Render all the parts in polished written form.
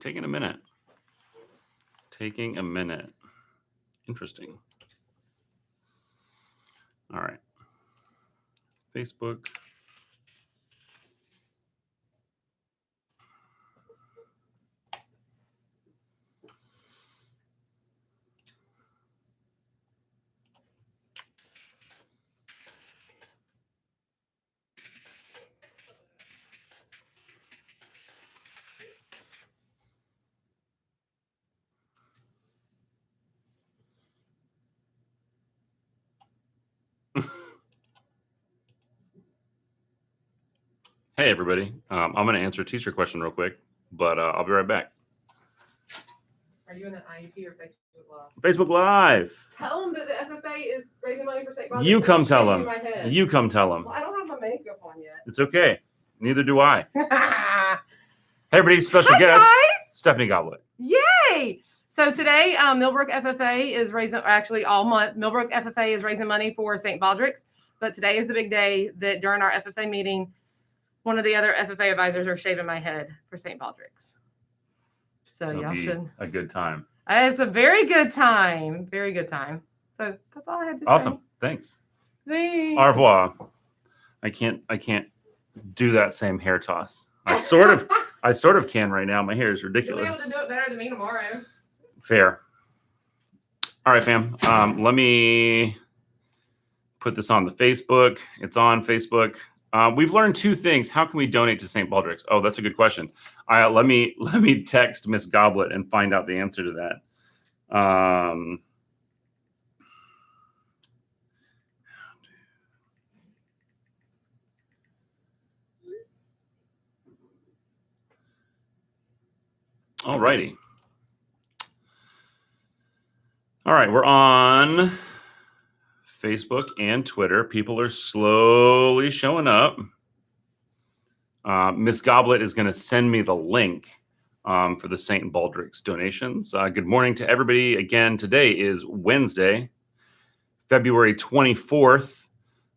Taking a minute. Taking a minute. Interesting. All right. Facebook. Hey, everybody. I'm going to answer a teacher question real quick, but I'll be right back. Are you in an IEP or Facebook Live? Facebook Live. Tell them that the FFA is raising money for St Baldrick. You come tell them. You come tell them. Well, I don't have my makeup on yet. It's okay. Neither do I. Hey, everybody. Special guest, guys. Stephanie Goblet. Yay! So today, Millbrook FFA is raising, actually all month, Millbrook FFA is raising money for St Baldrick's. But today is the big day that during our FFA meeting, one of the other FFA advisors are shaving my head for St Baldrick's. So y'all should. A good time. It's a very good time. Very good time. So that's all I had to say. Awesome. Thanks. Thanks. Au revoir. I can't do that same hair toss. I sort of can right now. My hair is ridiculous. You'll be able to do it better than me tomorrow. Fair. All right, fam. Let me put this on the Facebook. It's on Facebook. We've learned two things. How can we donate to St. Baldrick's? Oh, that's a good question. Let me text Miss Goblet and find out the answer to that. All righty. All right, we're on Facebook and Twitter. People are slowly showing up. Miss Goblet is going to send me the link for the St. Baldrick's donations. Good morning to everybody. Again, today is Wednesday, February 24th.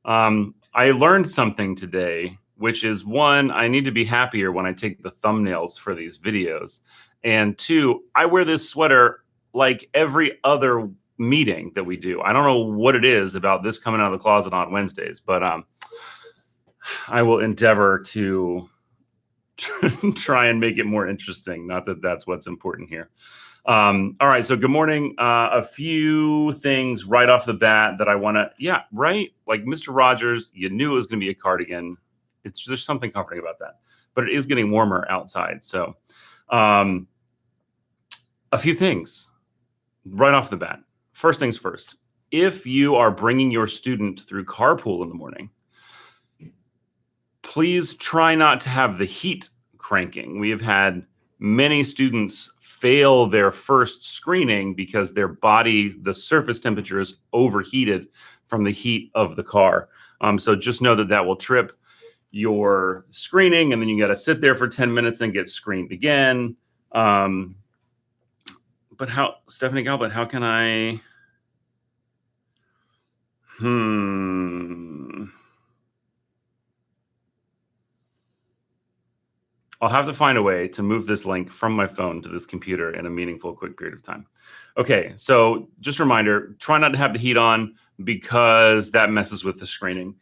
I learned something today, which is one, I need to be happier when I take the thumbnails for these videos. And two, I wear this sweater like every other meeting that we do. I don't know what it is about this coming out of the closet on Wednesdays, but I will endeavor to try and make it more interesting. Not that that's what's important here. All right. So good morning. A few things right off the bat that I want to, like Mr. Rogers, you knew it was going to be a cardigan. There's something comforting about that, but it is getting warmer outside. So a few things right off the bat. First things first, if you are bringing your student through carpool in the morning, please try not to have the heat cranking. We have had many students fail their first screening because their body, the surface temperature is overheated from the heat of the car. So just know that will trip your screening, and then you got to sit there for 10 minutes and get screened again. But Stephanie Goblet, how can I? I'll have to find a way to move this link from my phone to this computer in a meaningful, quick period of time. Okay, so just a reminder, try not to have the heat on because that messes with the screening.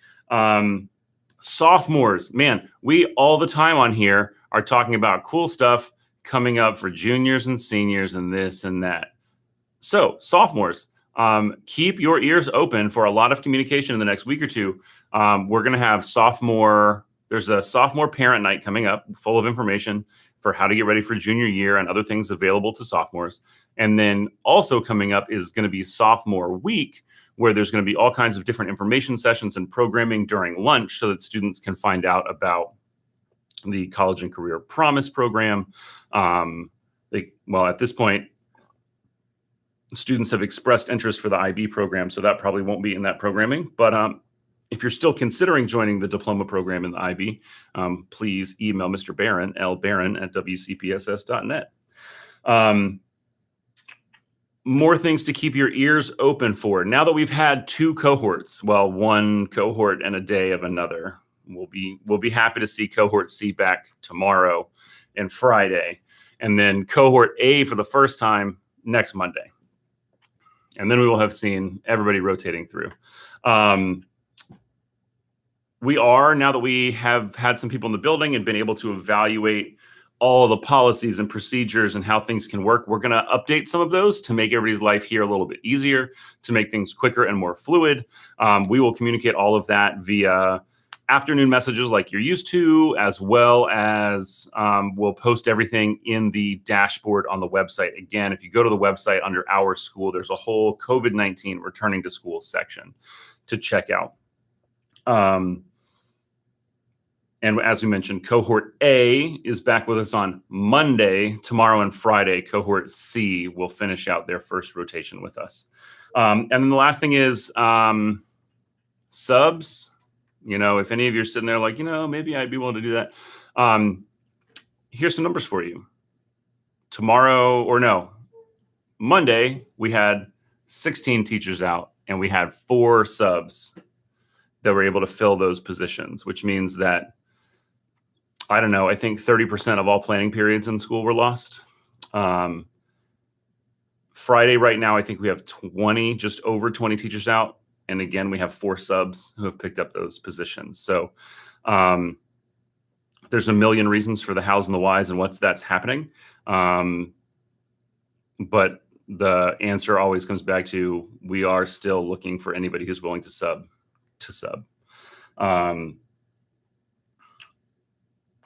Sophomores, man, we all the time on here are talking about cool stuff coming up for juniors and seniors and this and that. So sophomores, keep your ears open for a lot of communication in the next week or two. We're going to have there's a sophomore parent night coming up full of information for how to get ready for junior year and other things available to sophomores. And then also coming up is going to be sophomore week, where there's going to be all kinds of different information sessions and programming during lunch so that students can find out about the College and Career Promise program. At this point, students have expressed interest for the IB program, so that probably won't be in that programming. But if you're still considering joining the diploma program in the IB, please email Mr. Barron, lbarron@wcpss.net. More things to keep your ears open for. Now that we've had two cohorts, one cohort and a day of another, we'll be happy to see cohort C back tomorrow and Friday. and then cohort A for the first time next Monday. And then we will have seen everybody rotating through. We are, now that we have had some people in the building and been able to evaluate all the policies and procedures and how things can work, we're going to update some of those to make everybody's life here a little bit easier, to make things quicker and more fluid. We will communicate all of that via afternoon messages like you're used to, as well as we'll post everything in the dashboard on the website. Again, if you go to the website under Our School, there's a whole COVID-19 returning to school section to check out. And as we mentioned, cohort A is back with us on Monday. Tomorrow and Friday, cohort C will finish out their first rotation with us. And then the last thing is subs. You know, if any of you are sitting there like, you know, maybe I'd be willing to do that. Here's some numbers for you. Monday, we had 16 teachers out and we had 4 subs that were able to fill those positions, which means that, I don't know, I think 30% of all planning periods in school were lost. Friday right now, I think we have 20, just over 20 teachers out. And again, we have 4 subs who have picked up those positions. So there's a million reasons for the hows and the whys and that's happening. But the answer always comes back to, we are still looking for anybody who's willing to sub.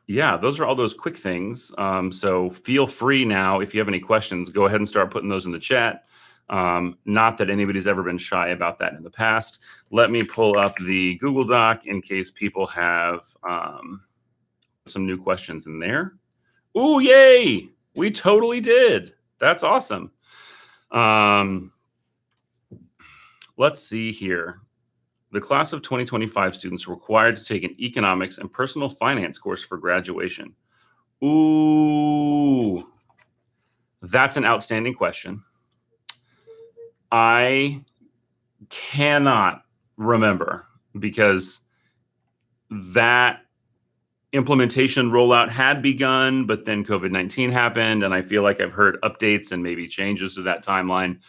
Yeah, those are all those quick things. So feel free now, if you have any questions, go ahead and start putting those in the chat. Not that anybody's ever been shy about that in the past. Let me pull up the Google Doc in case people have some new questions in there. Ooh, yay! We totally did. That's awesome. Let's see here. The class of 2025 students are required to take an economics and personal finance course for graduation. Ooh, that's an outstanding question. I cannot remember because that implementation rollout had begun, but then COVID-19 happened, and I feel like I've heard updates and maybe changes to that timeline.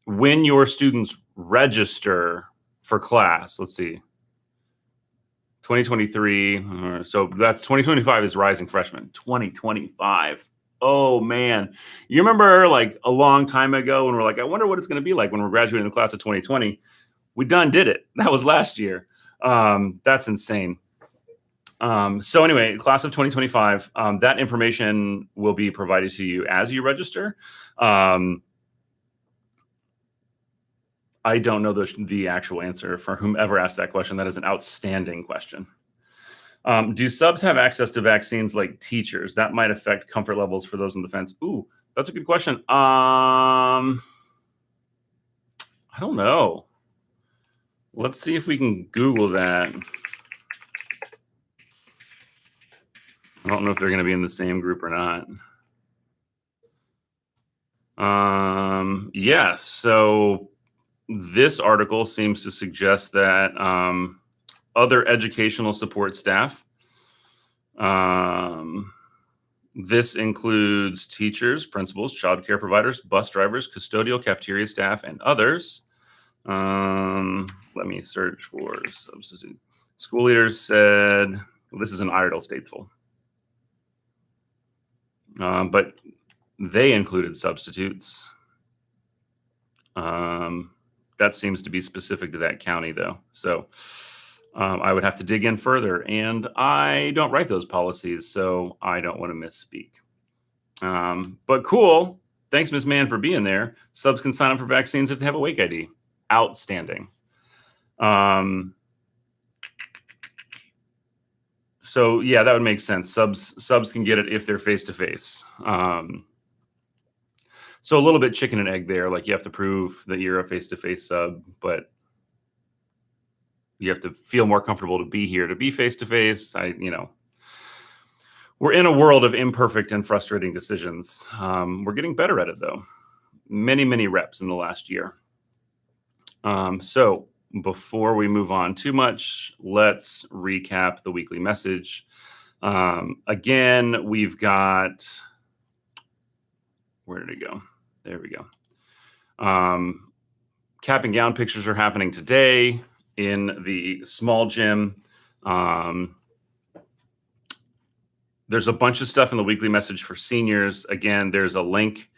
When your students register for class, let's see, 2023, so that's 2025 is rising freshman, 2025. Oh man, you remember like a long time ago when we're like, I wonder what it's going to be like when we're graduating the class of 2020. We done did it. That was last year. That's insane. So anyway, class of 2025, that information will be provided to you as you register. I don't know the actual answer for whomever asked that question. That is an outstanding question. Do subs have access to vaccines like teachers? That might affect comfort levels for those on the fence. Ooh, that's a good question. I don't know. Let's see if we can Google that. I don't know if they're going to be in the same group or not. Yes. So this article seems to suggest that other educational support staff, this includes teachers, principals, child care providers, bus drivers, custodial, cafeteria staff, and others. Let me search for substitute. School leaders said, well, this is in Iredell Statesville. But they included substitutes. That seems to be specific to that county, though. So I would have to dig in further. And I don't write those policies, so I don't want to misspeak. But cool. Thanks, Ms. Mann, for being there. Subs can sign up for vaccines if they have a WAKE ID. Outstanding. So yeah, that would make sense. Subs can get it if they're face-to-face. So a little bit chicken and egg there. Like you have to prove that you're a face-to-face sub, but you have to feel more comfortable to be here, to be face-to-face. We're in a world of imperfect and frustrating decisions. We're getting better at it though. Many, many reps in the last year. So before we move on too much, let's recap the weekly message. Again, we've got, where did it go? There we go. Cap and gown pictures are happening today in the small gym. There's a bunch of stuff in the weekly message for seniors. Again, there's a link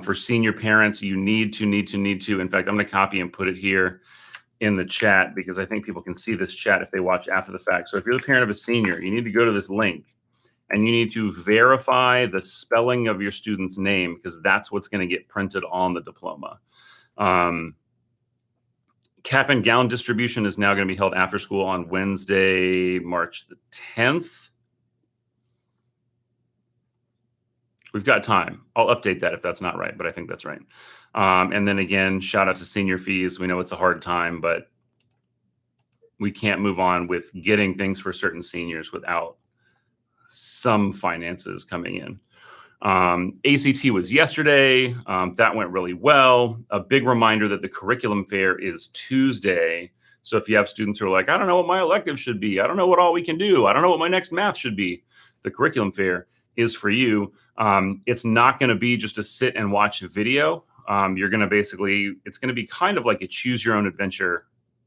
for senior parents. You need to. In fact, I'm going to copy and put it here in the chat because I think people can see this chat if they watch after the fact. So if you're the parent of a senior, you need to go to this link and you need to verify the spelling of your student's name because that's what's going to get printed on the diploma. Cap and gown distribution is now going to be held after school on Wednesday, March the 10th. We've got time. I'll update that if that's not right, but I think that's right. And then again, shout out to senior fees. We know it's a hard time, but we can't move on with getting things for certain seniors without some finances coming in. ACT was yesterday. That went really well. A big reminder that the curriculum fair is Tuesday. So if you have students who are like, I don't know what my elective should be. I don't know what all we can do. I don't know what my next math should be. The curriculum fair is for you. It's not going to be just a sit and watch a video. You're going to it's going to be kind of like a choose your own adventure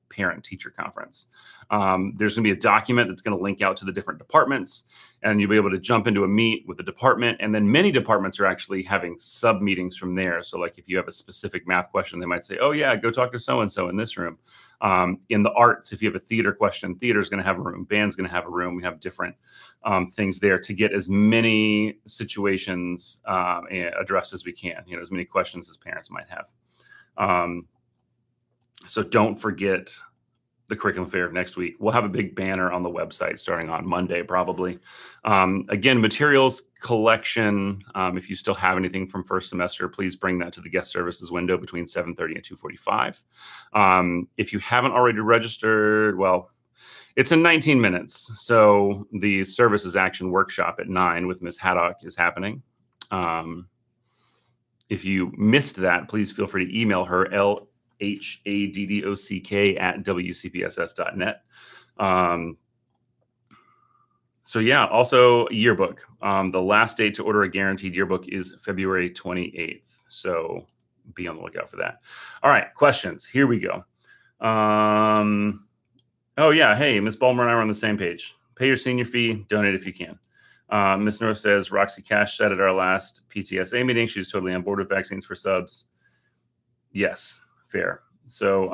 parent teacher conference. There's going to be a document that's going to link out to the different departments, and you'll be able to jump into a meet with the department. And then many departments are actually having sub meetings from there. So like if you have a specific math question, they might say, oh yeah, go talk to so-and-so in this room. In the arts, if you have a theater question, theater is going to have a room, band's going to have a room. We have different things there to get as many situations addressed as we can, as many questions as parents might have. So don't forget the curriculum fair next week. We'll have a big banner on the website starting on Monday, probably. Again, materials collection. If you still have anything from first semester, please bring that to the guest services window between 7:30 and 2:45. If you haven't already registered, well, it's in 19 minutes. So the services action workshop at 9 with Ms. Haddock is happening. If you missed that, please feel free to email her, LHADDOCK@WCPSS.net. So yeah, also yearbook. The last date to order a guaranteed yearbook is February 28th. So be on the lookout for that. All right, questions. Here we go. Oh yeah, hey, Ms. Ballmer and I are on the same page. Pay your senior fee, donate if you can. Ms. North says, Roxy Cash said at our last PTSA meeting, she's totally on board with vaccines for subs. Yes. Fair. So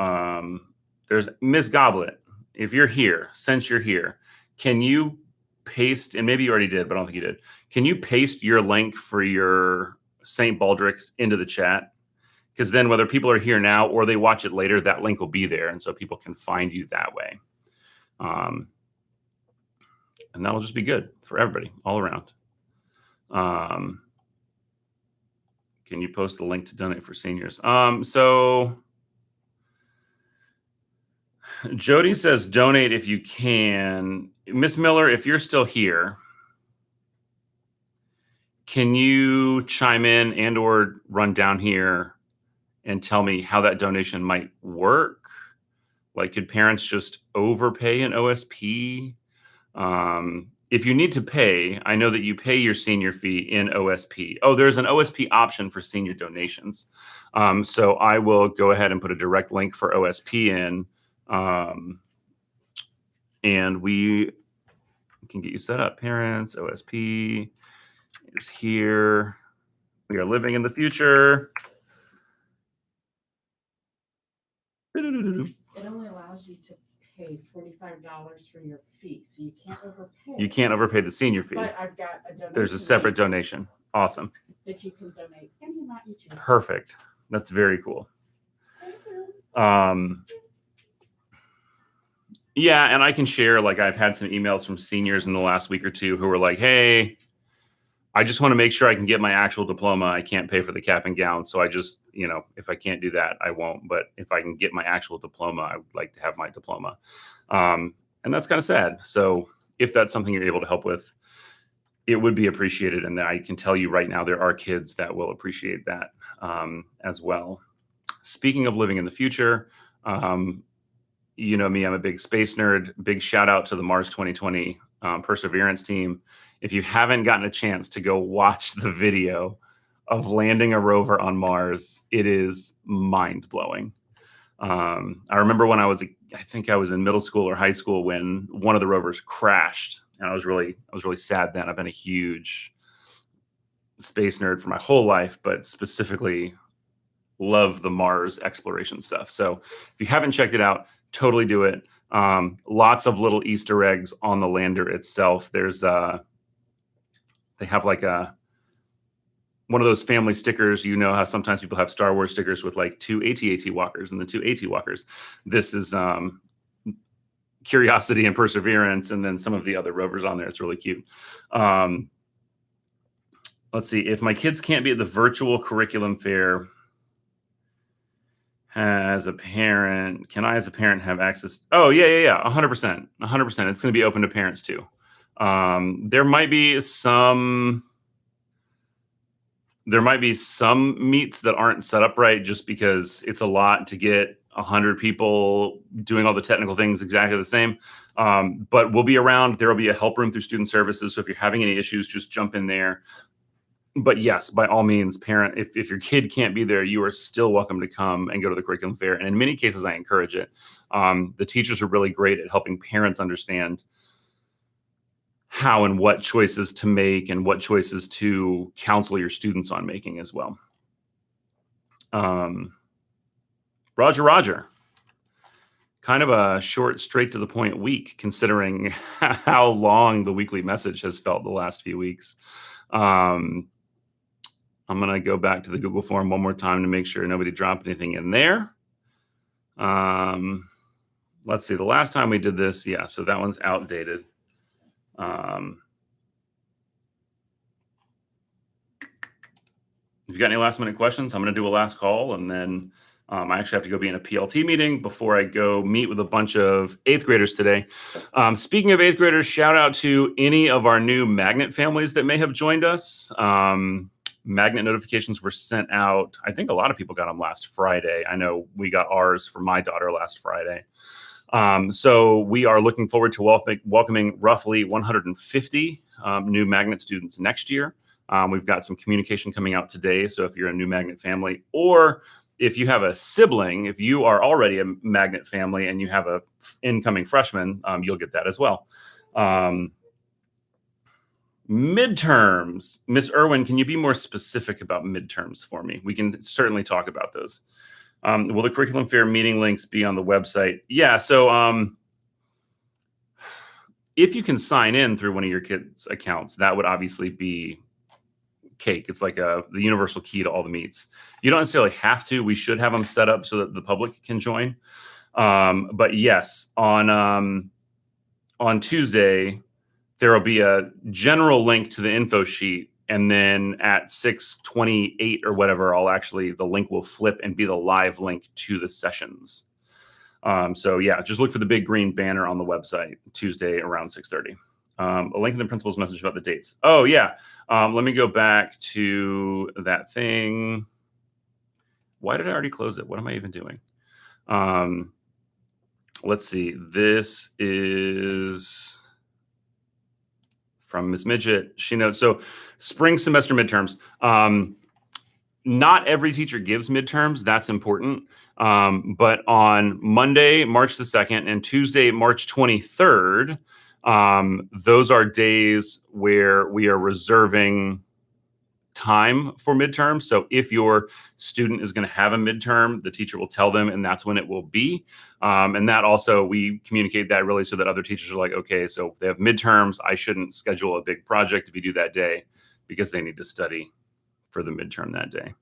there's Ms. Goblet. If you're here, since you're here, can you paste, and maybe you already did, but I don't think you did. Can you paste your link for your St. Baldrick's into the chat? Because then whether people are here now or they watch it later, that link will be there. And so people can find you that way. And that'll just be good for everybody all around. Can you post the link to donate for seniors? So Jody says, donate if you can. Miss Miller, if you're still here, can you chime in and or run down here and tell me how that donation might work? Like, could parents just overpay an OSP? If you need to pay, I know that you pay your senior fee in OSP. Oh, there's an OSP option for senior donations. So I will go ahead and put a direct link for OSP in. And we can get you set up. Parents, OSP is here. We are living in the future. It only allows you to pay $45 for your fee, so you can't overpay. You can't overpay the senior fee. But I've got a donation. There's a separate donation. Awesome. That you can donate any amount you choose. Perfect. That's very cool. Yeah, and I can share, like, I've had some emails from seniors in the last week or two who were like, hey, I just want to make sure I can get my actual diploma. I can't pay for the cap and gown. So I just, if I can't do that, I won't. But if I can get my actual diploma, I would like to have my diploma. And that's kind of sad. So if that's something you're able to help with, it would be appreciated. And I can tell you right now, there are kids that will appreciate that as well. Speaking of living in the future, you know me, I'm a big space nerd. Big shout out to the Mars 2020 Perseverance team. If you haven't gotten a chance to go watch the video of landing a rover on Mars, it is mind-blowing. I remember when I think I was in middle school or high school when one of the rovers crashed, and I was really sad then. I've been a huge space nerd for my whole life, but specifically love the Mars exploration stuff. So if you haven't checked it out, totally do it. Lots of little Easter eggs on the lander itself. There's they have like one of those family stickers. You know how sometimes people have Star Wars stickers with like 2 AT-AT walkers and the 2 AT walkers. This is Curiosity and Perseverance, and then some of the other rovers on there. It's really cute. Let's see. If my kids can't be at the virtual curriculum fair as a parent, can I as a parent have access? Oh, yeah. 100%. 100%. It's going to be open to parents too. There might be some meets that aren't set up right just because it's a lot to get 100 people doing all the technical things exactly the same. But we'll be around. There will be a help room through student services. So if you're having any issues, just jump in there. But yes, by all means, parent, if your kid can't be there, you are still welcome to come and go to the curriculum fair. And in many cases, I encourage it. The teachers are really great at helping parents understand how and what choices to make and what choices to counsel your students on making as well. Roger. Kind of a short, straight to the point week, considering how long the weekly message has felt the last few weeks. I'm going to go back to the Google form one more time to make sure nobody dropped anything in there. Let's see. The last time we did this, yeah, so that one's outdated. If you've got any last minute questions, I'm going to do a last call, and then I actually have to go be in a PLT meeting before I go meet with a bunch of 8th graders today. Speaking of 8th graders, shout out to any of our new magnet families that may have joined us. Magnet notifications were sent out. I think a lot of people got them last Friday. I know we got ours for my daughter last Friday. So we are looking forward to welcoming roughly 150 new magnet students next year. We've got some communication coming out today. So if you're a new magnet family, or if you have a sibling, if you are already a magnet family and you have a incoming freshman, you'll get that as well. Midterms. Miss Irwin, can you be more specific about midterms for me? We can certainly talk about those. Will the curriculum fair meeting links be on the website? Yeah, so if you can sign in through one of your kids' accounts, that would obviously be cake. It's like the universal key to all the meets. You don't necessarily have to. We should have them set up so that the public can join. But yes, on Tuesday, there will be a general link to the info sheet. And then at 6:28 or whatever, the link will flip and be the live link to the sessions. So yeah, just look for the big green banner on the website Tuesday around 6:30. A link in the principal's message about the dates. Oh yeah. Let me go back to that thing. Why did I already close it? What am I even doing? Let's see. This is from Ms. Midget. She notes, so spring semester midterms. Not every teacher gives midterms. That's important. But on Monday, March the 2nd and Tuesday, March 23rd, those are days where we are reserving time for midterm. So if your student is going to have a midterm, the teacher will tell them, and that's when it will be. And that also, we communicate that really so that other teachers are like, okay, so if they have midterms, I shouldn't schedule a big project to be due that day because they need to study for the midterm that day.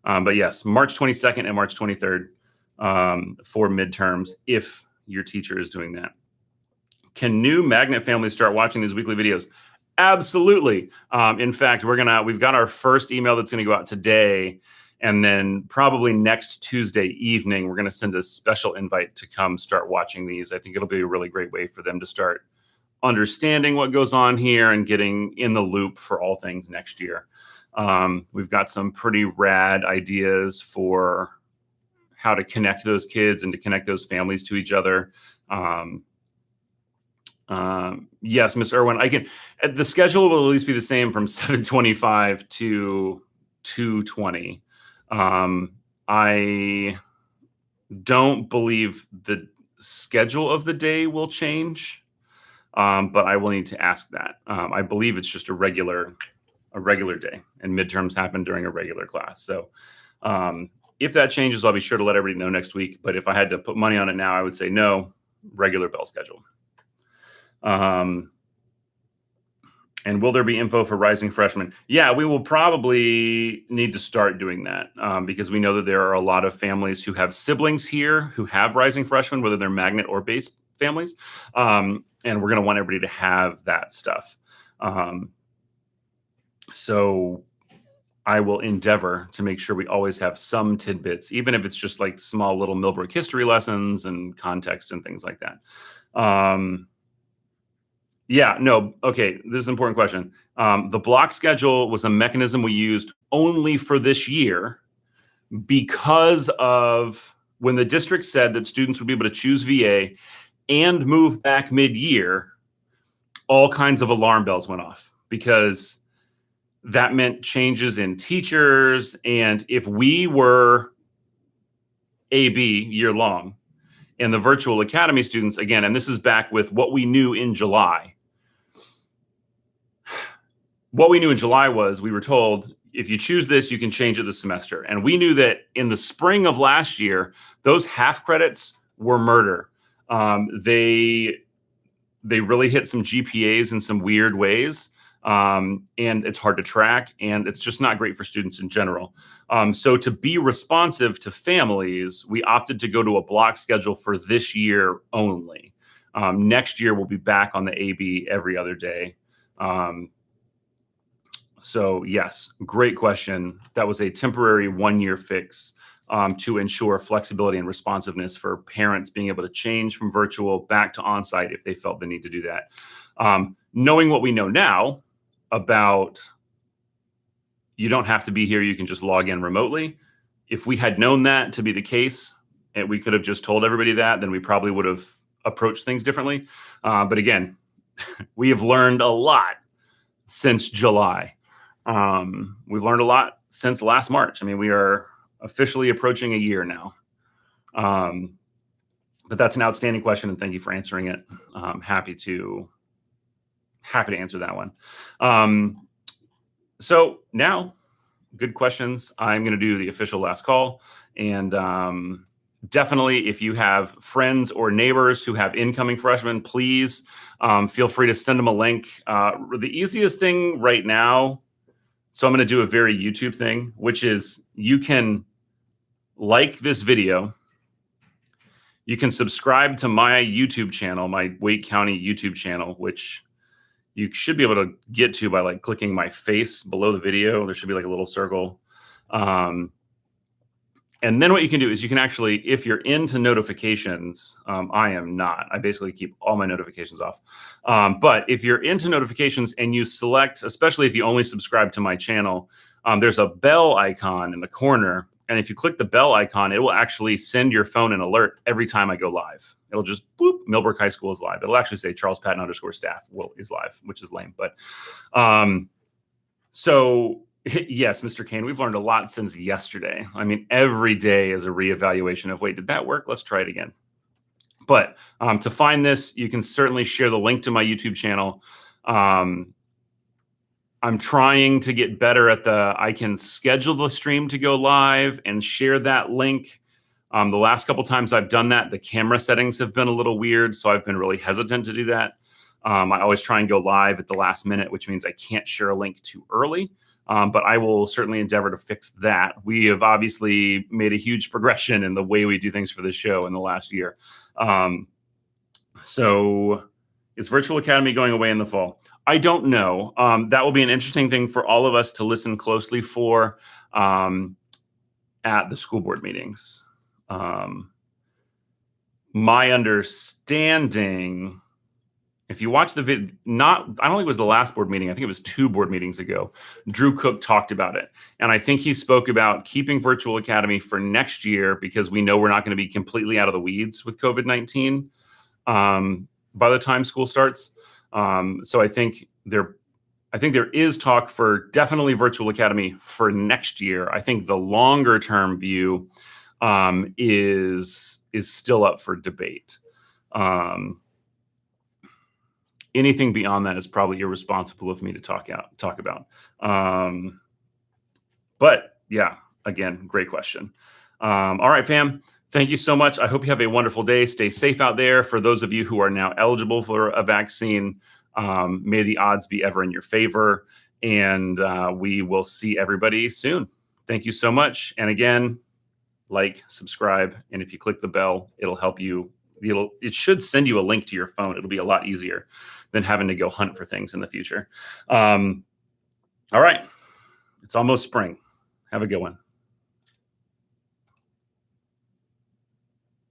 But yes, March 22nd and March 23rd for midterms, if your teacher is doing that. Can new magnet families start watching these weekly videos? Absolutely. In fact, we've got our first email that's going to go out today, and then probably next Tuesday evening, we're going to send a special invite to come start watching these. I think it'll be a really great way for them to start understanding what goes on here and getting in the loop for all things next year. We've got some pretty rad ideas for how to connect those kids and to connect those families to each other. Yes, Miss Irwin, the schedule will at least be the same from 7:25 to 2:20. I don't believe the schedule of the day will change, but I will need to ask that. I believe it's just a regular day, and midterms happen during a regular class. So if that changes, I'll be sure to let everybody know next week. But if I had to put money on it now, I would say no, regular bell schedule. And will there be info for rising freshmen? Yeah, we will probably need to start doing that because we know that there are a lot of families who have siblings here who have rising freshmen, whether they're magnet or base families. And we're going to want everybody to have that stuff. So I will endeavor to make sure we always have some tidbits, even if it's just like small little Millbrook history lessons and context and things like that. Yeah, no. Okay, this is an important question. The block schedule was a mechanism we used only for this year because of when the district said that students would be able to choose VA and move back mid-year, all kinds of alarm bells went off because that meant changes in teachers. And if we were AB year long and the virtual academy students, again, and this is back with what we knew in July. What we knew in July was we were told, if you choose this, you can change it this semester. And we knew that in the spring of last year, those half credits were murder. They really hit some GPAs in some weird ways. And it's hard to track, and it's just not great for students in general. So to be responsive to families, we opted to go to a block schedule for this year only. Next year, we'll be back on the AB every other day. So yes, great question. That was a temporary 1-year fix to ensure flexibility and responsiveness for parents being able to change from virtual back to onsite if they felt the need to do that. Knowing what we know now about you don't have to be here, you can just log in remotely. If we had known that to be the case, and we could have just told everybody that, then we probably would have approached things differently. But again, we have learned a lot since July. We've learned a lot since last March. I mean, we are officially approaching a year now. But that's an outstanding question, and thank you for answering it. Happy to answer that one. So now, good questions. I'm going to do the official last call, and definitely, if you have friends or neighbors who have incoming freshmen, please feel free to send them a link. The easiest thing right now. So I'm going to do a very YouTube thing, which is you can like this video. You can subscribe to my YouTube channel, my Wake County YouTube channel, which you should be able to get to by like clicking my face below the video. There should be like a little circle. And then what you can do is you can actually, if you're into notifications, I am not. I basically keep all my notifications off. But if you're into notifications and you select, especially if you only subscribe to my channel, there's a bell icon in the corner. And if you click the bell icon, it will actually send your phone an alert every time I go live. It'll just boop, Millbrook High School is live. It'll actually say Charles Patton _staff is live, which is lame. But so yes, Mr. Kane, we've learned a lot since yesterday. I mean, every day is a reevaluation of, wait, did that work? Let's try it again. But to find this, you can certainly share the link to my YouTube channel. I'm trying to get better at I can schedule the stream to go live and share that link. The last couple times I've done that, the camera settings have been a little weird, so I've been really hesitant to do that. I always try and go live at the last minute, which means I can't share a link too early. But I will certainly endeavor to fix that. We have obviously made a huge progression in the way we do things for this show in the last year. So is Virtual Academy going away in the fall? I don't know. That will be an interesting thing for all of us to listen closely for at the school board meetings. My understanding, if you watch the video, I don't think it was the last board meeting. I think it was 2 board meetings ago. Drew Cook talked about it. And I think he spoke about keeping Virtual Academy for next year because we know we're not going to be completely out of the weeds with COVID-19. by the time school starts. So I think there is talk for definitely virtual academy for next year. I think the longer term view is still up for debate. Anything beyond that is probably irresponsible of me to talk about. But yeah, again, great question. All right, fam. Thank you so much. I hope you have a wonderful day. Stay safe out there. For those of you who are now eligible for a vaccine, may the odds be ever in your favor. And we will see everybody soon. Thank you so much. And again, like, subscribe, and if you click the bell, it'll help you. It should send you a link to your phone. It'll be a lot easier than having to go hunt for things in the future. All right. It's almost spring. Have a good one.